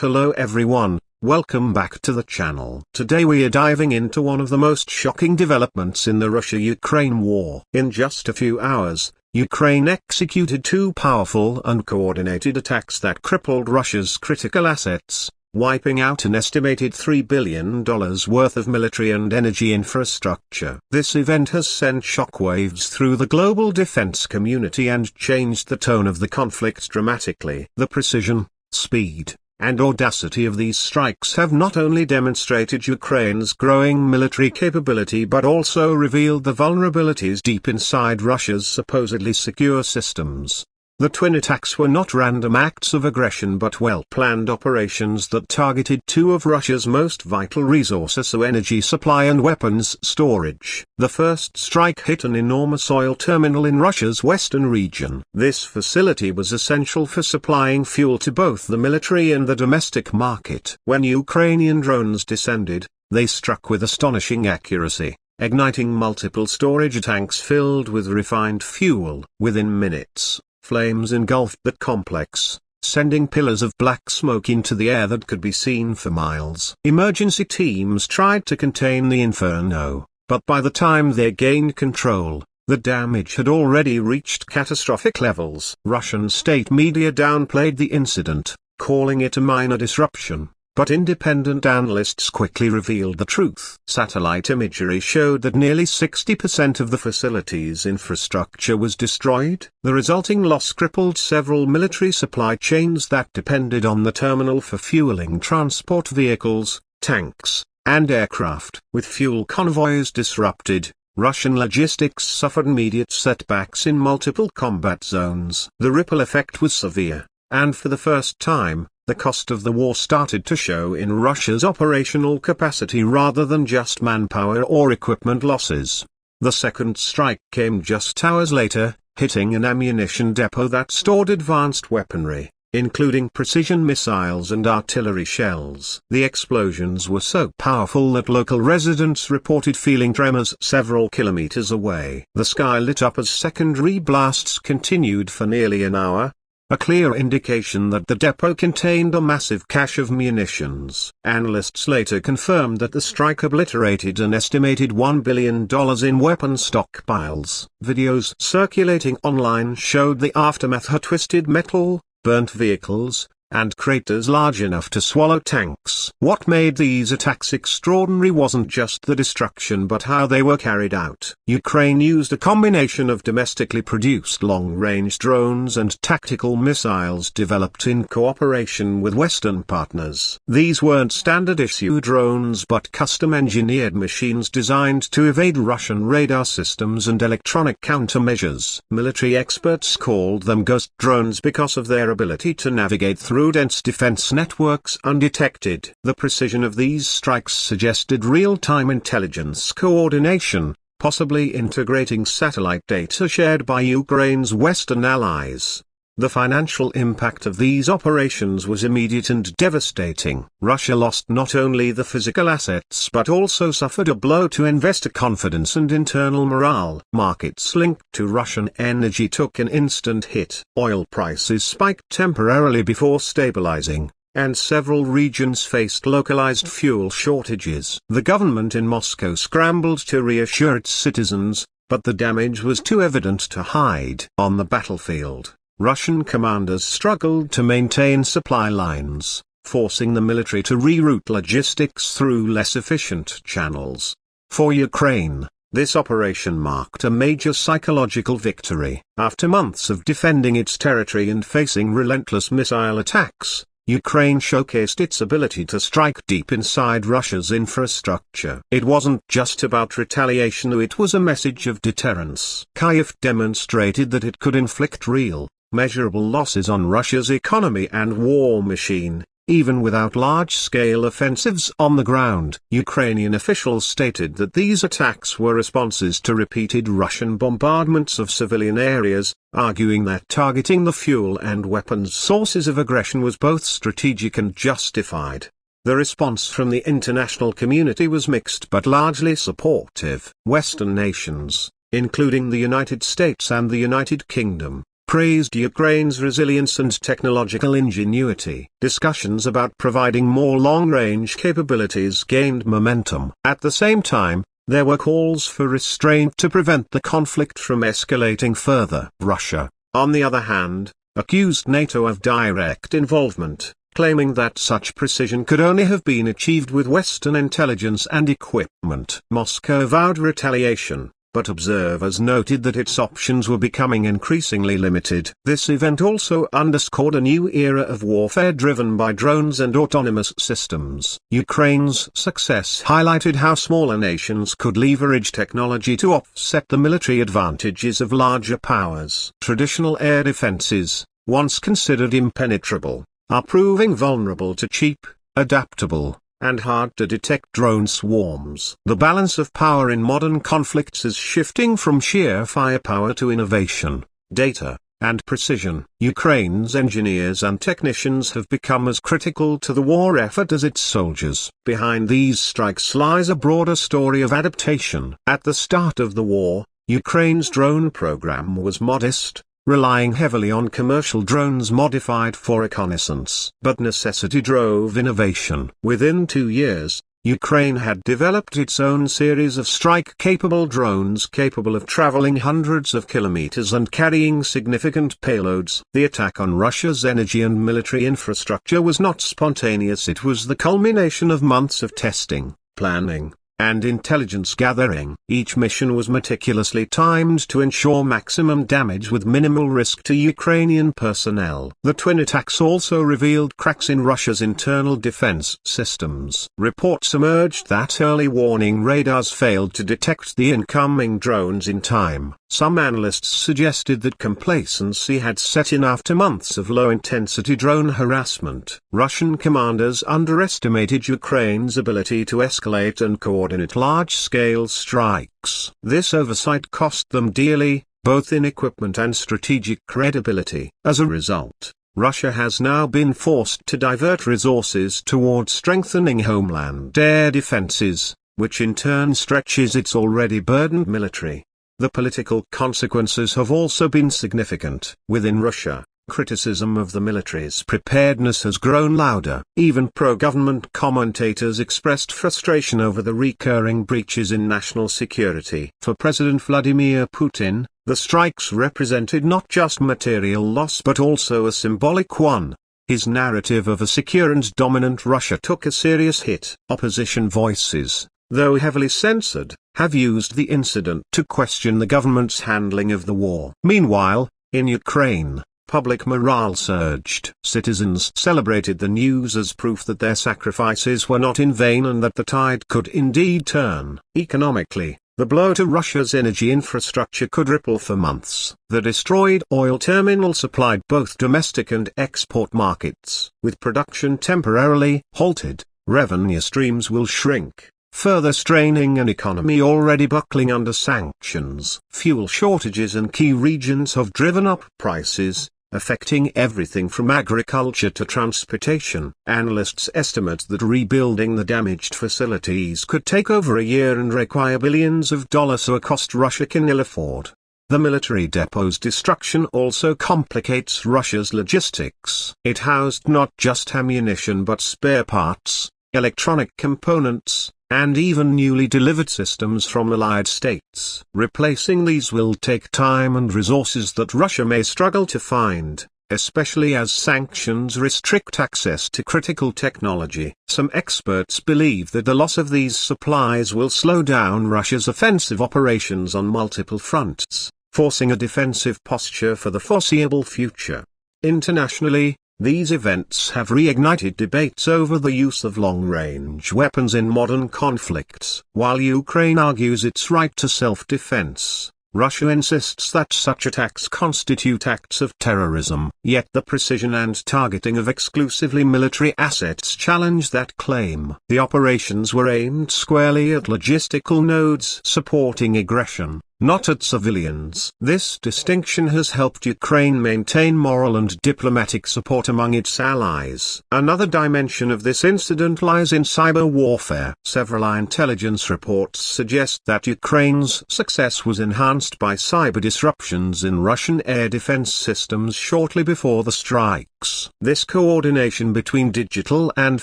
Hello everyone, welcome back to the channel. Today we are diving into one of the most shocking developments in the Russia-Ukraine war. In just a few hours, Ukraine executed two powerful and coordinated attacks that crippled Russia's critical assets, wiping out an estimated $3 billion worth of military and energy infrastructure. This event has sent shockwaves through the global defense community and changed the tone of the conflict dramatically. The precision, speed, and audacity of these strikes have not only demonstrated Ukraine's growing military capability but also revealed the vulnerabilities deep inside Russia's supposedly secure systems. The twin attacks were not random acts of aggression but well-planned operations that targeted two of Russia's most vital resources: so energy supply and weapons storage. The first strike hit an enormous oil terminal in Russia's western region. This facility was essential for supplying fuel to both the military and the domestic market. When Ukrainian drones descended, they struck with astonishing accuracy, igniting multiple storage tanks filled with refined fuel. Within minutes, flames engulfed that complex, sending pillars of black smoke into the air that could be seen for miles. Emergency teams tried to contain the inferno, but by the time they gained control, the damage had already reached catastrophic levels. Russian state media downplayed the incident, calling it a minor disruption, but independent analysts quickly revealed the truth. Satellite imagery showed that nearly 60% of the facility's infrastructure was destroyed. The resulting loss crippled several military supply chains that depended on the terminal for fueling transport vehicles, tanks, and aircraft. With fuel convoys disrupted, Russian logistics suffered immediate setbacks in multiple combat zones. The ripple effect was severe, and for the first time, the cost of the war started to show in Russia's operational capacity rather than just manpower or equipment losses. The second strike came just hours later, hitting an ammunition depot that stored advanced weaponry, including precision missiles and artillery shells. The explosions were so powerful that local residents reported feeling tremors several kilometers away. The sky lit up as secondary blasts continued for nearly an hour, a clear indication that the depot contained a massive cache of munitions. Analysts later confirmed that the strike obliterated an estimated $1 billion in weapon stockpiles. Videos circulating online showed the aftermath of twisted metal, burnt vehicles, and craters large enough to swallow tanks. What made these attacks extraordinary wasn't just the destruction but how they were carried out. Ukraine used a combination of domestically produced long-range drones and tactical missiles developed in cooperation with Western partners. These weren't standard-issue drones but custom-engineered machines designed to evade Russian radar systems and electronic countermeasures. Military experts called them ghost drones because of their ability to navigate through dense defense networks undetected. The precision of these strikes suggested real-time intelligence coordination, possibly integrating satellite data shared by Ukraine's Western allies. The financial impact of these operations was immediate and devastating. Russia lost not only the physical assets but also suffered a blow to investor confidence and internal morale. Markets linked to Russian energy took an instant hit. Oil prices spiked temporarily before stabilizing, and several regions faced localized fuel shortages. The government in Moscow scrambled to reassure its citizens, but the damage was too evident to hide. On the battlefield, Russian commanders struggled to maintain supply lines, forcing the military to reroute logistics through less efficient channels. For Ukraine, this operation marked a major psychological victory. After months of defending its territory and facing relentless missile attacks, Ukraine showcased its ability to strike deep inside Russia's infrastructure. It wasn't just about retaliation, it was a message of deterrence. Kyiv demonstrated that it could inflict real, measurable losses on Russia's economy and war machine, even without large-scale offensives on the ground. Ukrainian officials stated that these attacks were responses to repeated Russian bombardments of civilian areas, arguing that targeting the fuel and weapons sources of aggression was both strategic and justified. The response from the international community was mixed but largely supportive. Western nations, including the United States and the United Kingdom, praised Ukraine's resilience and technological ingenuity. Discussions about providing more long-range capabilities gained momentum. At the same time, there were calls for restraint to prevent the conflict from escalating further. Russia, on the other hand, accused NATO of direct involvement, claiming that such precision could only have been achieved with Western intelligence and equipment. Moscow vowed retaliation, but observers noted that its options were becoming increasingly limited. This event also underscored a new era of warfare driven by drones and autonomous systems. Ukraine's success highlighted how smaller nations could leverage technology to offset the military advantages of larger powers. Traditional air defenses, once considered impenetrable, are proving vulnerable to cheap, adaptable, and hard-to-detect drone swarms. The balance of power in modern conflicts is shifting from sheer firepower to innovation, data, and precision. Ukraine's engineers and technicians have become as critical to the war effort as its soldiers. Behind these strikes lies a broader story of adaptation. At the start of the war, Ukraine's drone program was modest, relying heavily on commercial drones modified for reconnaissance. But necessity drove innovation. Within 2 years, Ukraine had developed its own series of strike-capable drones capable of traveling hundreds of kilometers and carrying significant payloads. The attack on Russia's energy and military infrastructure was not spontaneous. It was the culmination of months of testing, planning, and intelligence gathering. Each mission was meticulously timed to ensure maximum damage with minimal risk to Ukrainian personnel. The twin attacks also revealed cracks in Russia's internal defense systems. Reports emerged that early warning radars failed to detect the incoming drones in time. Some analysts suggested that complacency had set in after months of low-intensity drone harassment. Russian commanders underestimated Ukraine's ability to escalate and coordinate large-scale strikes. This oversight cost them dearly, both in equipment and strategic credibility. As a result, Russia has now been forced to divert resources toward strengthening homeland air defenses, which in turn stretches its already burdened military. The political consequences have also been significant. Within Russia, criticism of the military's preparedness has grown louder. Even pro-government commentators expressed frustration over the recurring breaches in national security. For President Vladimir Putin, the strikes represented not just material loss but also a symbolic one. His narrative of a secure and dominant Russia took a serious hit. Opposition voices, though heavily censored, have used the incident to question the government's handling of the war. Meanwhile, in Ukraine, public morale surged. Citizens celebrated the news as proof that their sacrifices were not in vain and that the tide could indeed turn. Economically, the blow to Russia's energy infrastructure could ripple for months. The destroyed oil terminal supplied both domestic and export markets. With production temporarily halted, revenue streams will shrink, further straining an economy already buckling under sanctions. Fuel shortages in key regions have driven up prices, affecting everything from agriculture to transportation. Analysts estimate that rebuilding the damaged facilities could take over a year and require billions of dollars, a cost Russia can ill afford. The military depot's destruction also complicates Russia's logistics. It housed not just ammunition but spare parts, electronic components, and even newly delivered systems from allied states. Replacing these will take time and resources that Russia may struggle to find, especially as sanctions restrict access to critical technology. Some experts believe that the loss of these supplies will slow down Russia's offensive operations on multiple fronts, forcing a defensive posture for the foreseeable future. Internationally, these events have reignited debates over the use of long-range weapons in modern conflicts. While Ukraine argues its right to self-defense, Russia insists that such attacks constitute acts of terrorism. Yet the precision and targeting of exclusively military assets challenge that claim. The operations were aimed squarely at logistical nodes supporting aggression, not at civilians. This distinction has helped Ukraine maintain moral and diplomatic support among its allies. Another dimension of this incident lies in cyber warfare. Several intelligence reports suggest that Ukraine's success was enhanced by cyber disruptions in Russian air defense systems shortly before the strikes. This coordination between digital and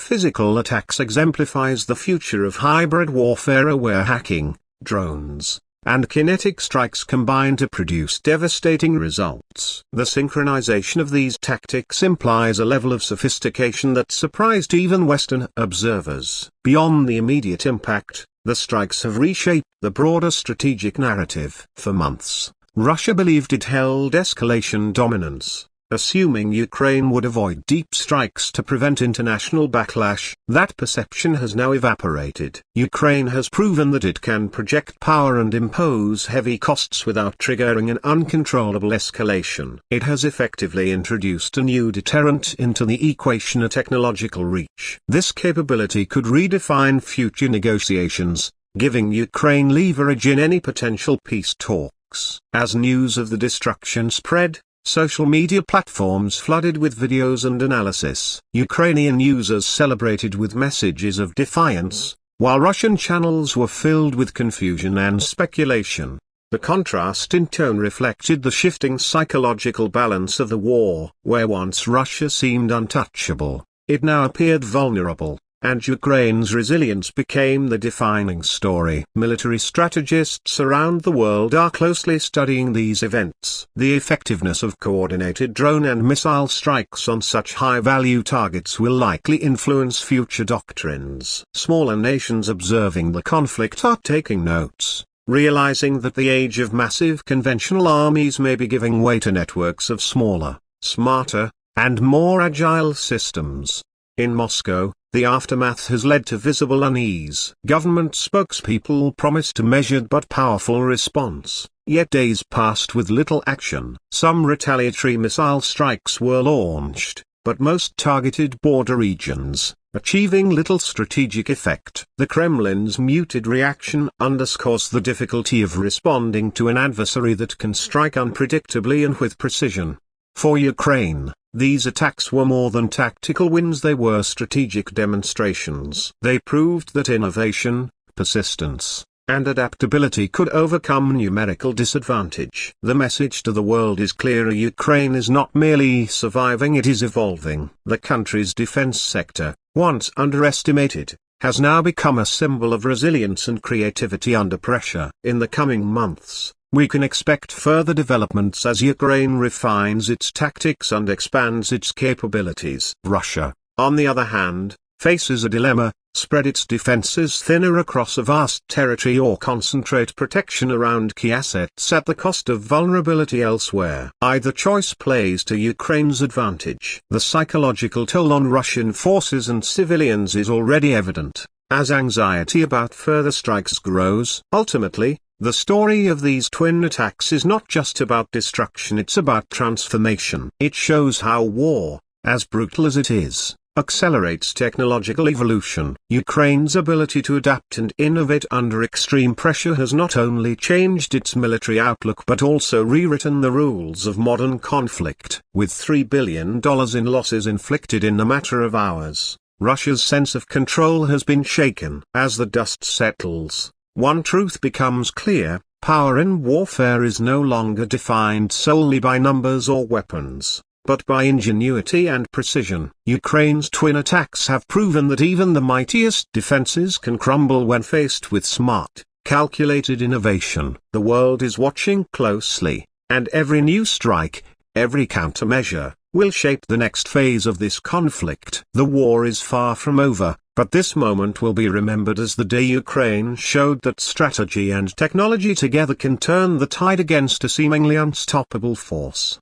physical attacks exemplifies the future of hybrid warfare where hacking, drones, and kinetic strikes combine to produce devastating results. The synchronization of these tactics implies a level of sophistication that surprised even Western observers. Beyond the immediate impact, the strikes have reshaped the broader strategic narrative. For months, Russia believed it held escalation dominance, assuming Ukraine would avoid deep strikes to prevent international backlash. That perception has now evaporated. Ukraine has proven that it can project power and impose heavy costs without triggering an uncontrollable escalation. It has effectively introduced a new deterrent into the equation: a technological reach. This capability could redefine future negotiations, giving Ukraine leverage in any potential peace talks. As news of the destruction spread, social media platforms flooded with videos and analysis. Ukrainian users celebrated with messages of defiance, while Russian channels were filled with confusion and speculation. The contrast in tone reflected the shifting psychological balance of the war. Where once Russia seemed untouchable, it now appeared vulnerable, and Ukraine's resilience became the defining story. Military strategists around the world are closely studying these events. The effectiveness of coordinated drone and missile strikes on such high-value targets will likely influence future doctrines. Smaller nations observing the conflict are taking notes, realizing that the age of massive conventional armies may be giving way to networks of smaller, smarter, and more agile systems. In Moscow, the aftermath has led to visible unease. Government spokespeople promised a measured but powerful response, yet days passed with little action. Some retaliatory missile strikes were launched, but most targeted border regions, achieving little strategic effect. The Kremlin's muted reaction underscores the difficulty of responding to an adversary that can strike unpredictably and with precision. For Ukraine, these attacks were more than tactical wins, they were strategic demonstrations. They proved that innovation, persistence, and adaptability could overcome numerical disadvantage. The message to the world is clear: Ukraine is not merely surviving, it is evolving. The country's defense sector, once underestimated, has now become a symbol of resilience and creativity under pressure. In the coming months, we can expect further developments as Ukraine refines its tactics and expands its capabilities. Russia, on the other hand, faces a dilemma: spread its defenses thinner across a vast territory or concentrate protection around key assets at the cost of vulnerability elsewhere. Either choice plays to Ukraine's advantage. The psychological toll on Russian forces and civilians is already evident, as anxiety about further strikes grows. Ultimately, the story of these twin attacks is not just about destruction, it's about transformation. It shows how war, as brutal as it is, accelerates technological evolution. Ukraine's ability to adapt and innovate under extreme pressure has not only changed its military outlook but also rewritten the rules of modern conflict. With $3 billion in losses inflicted in a matter of hours, Russia's sense of control has been shaken. As the dust settles, one truth becomes clear: power in warfare is no longer defined solely by numbers or weapons, but by ingenuity and precision. Ukraine's twin attacks have proven that even the mightiest defenses can crumble when faced with smart, calculated innovation. The world is watching closely, and every new strike, every countermeasure, will shape the next phase of this conflict. The war is far from over, but this moment will be remembered as the day Ukraine showed that strategy and technology together can turn the tide against a seemingly unstoppable force.